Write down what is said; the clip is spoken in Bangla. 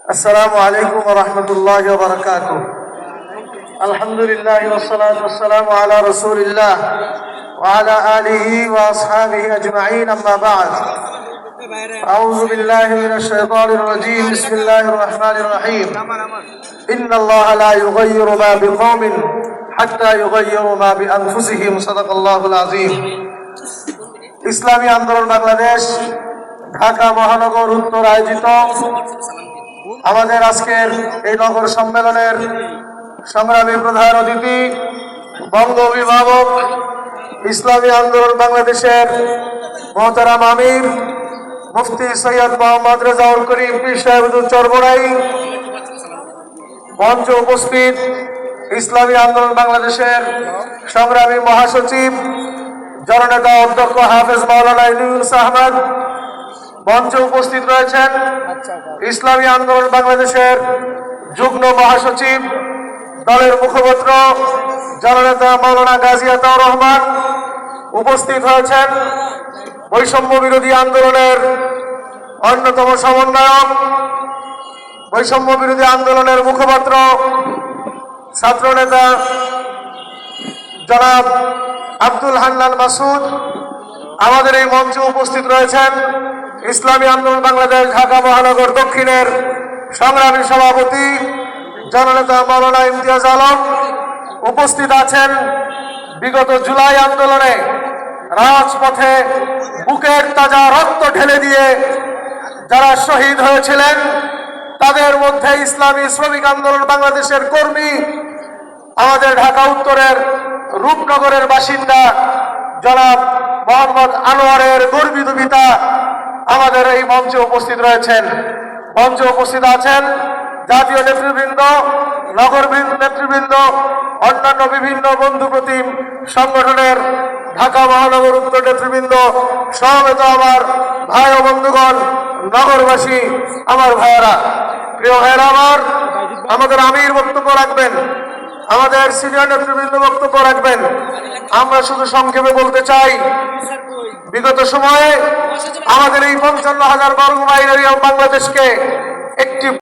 السلام عليكم ورحمة الله وبركاته. الحمد لله والصلاة والسلام على رسول الله وعلى آله وأصحابه أجمعين. أما بعد، أعوذ بالله من الشيطان الرجيم. بسم الله الرحمن الرحيم. إن الله لا يغير ما بقوم حتى يغيروا ما بأنفسهم. صدق الله العظيم. ইসলামী আন্দোলন বাংলাদেশ ঢাকা মহানগর উত্তর আয়োজিত আমাদের আজকের এই নগর সম্মেলনের সংগ্রামী প্রধান অতিথি, বঙ্গ অভিভাবক, ইসলামী আন্দোলন বাংলাদেশের মোহতারাম আমির মুফতি সৈয়দ মোহাম্মদ রেজাউল করিম পীর সাহেব চরমোনাই, মঞ্চে উপস্থিত ইসলামী আন্দোলন বাংলাদেশের সংগ্রামী মহাসচিব জননেতা অধ্যক্ষ হাফেজ মাওলানা ইউনুস আহমদ, মঞ্চে উপস্থিত রয়েছেন ইসলামী আন্দোলন বাংলাদেশের যুগ্ম মহাসচিব দলের মুখপাত্র জননেতা মাওলানা গাজী আতাউর রহমান, উপস্থিত হয়েছেন বৈষম্য বিরোধী আন্দোলনের অন্যতম সমন্বয়ক, বৈষম্য বিরোধী আন্দোলনের মুখপাত্র ছাত্রনেতা জনাব আব্দুল হান্নান মাসুদ। আমাদের এই মঞ্চে উপস্থিত রয়েছেন ইসলামী আন্দোলন বাংলাদেশ ঢাকা মহানগর দক্ষিণের সংগ্রামী সভাপতি জননেতা মাওলানা ইমতিয়াজ আলম। উপস্থিত আছেন বিগত জুলাই আন্দোলনে রাজপথে বুকের তাজা রক্ত ঢেলে দিয়ে যারা শহীদ হয়েছিলেন, তাদের মধ্যে ইসলামী শ্রমিক আন্দোলন বাংলাদেশের কর্মী, আমাদের ঢাকা উত্তরের রূপনগরের বাসিন্দা জনাব মোহাম্মদ আনোয়ারের গর্বিত পিতা আমাদের এই মঞ্চে উপস্থিত রয়েছেন। মঞ্চে উপস্থিত আছেন জাতীয় নেতৃবৃন্দ, নগর নেতৃবৃন্দ, অন্যান্য বিভিন্ন বন্ধুপ্রতিম সংগঠনের ঢাকা মহানগর উত্তর নেতৃবৃন্দ, সমবেত আমার ভাই ও বন্ধুগণ, নগরবাসী, আমার ভাইয়েরা, প্রিয় ভাইয়েরা আমার, আমাদের আমির বক্তব্য রাখবেন, আমাদের সিনিয়র নেতৃবৃন্দ বক্তব্য রাখবেন। আমরা শুধু সংক্ষেপে বলতে চাই, বিগত সময়ে আমাদের এই 55,000 বর্গ মাইল এরিয়া বাংলাদেশকে একটি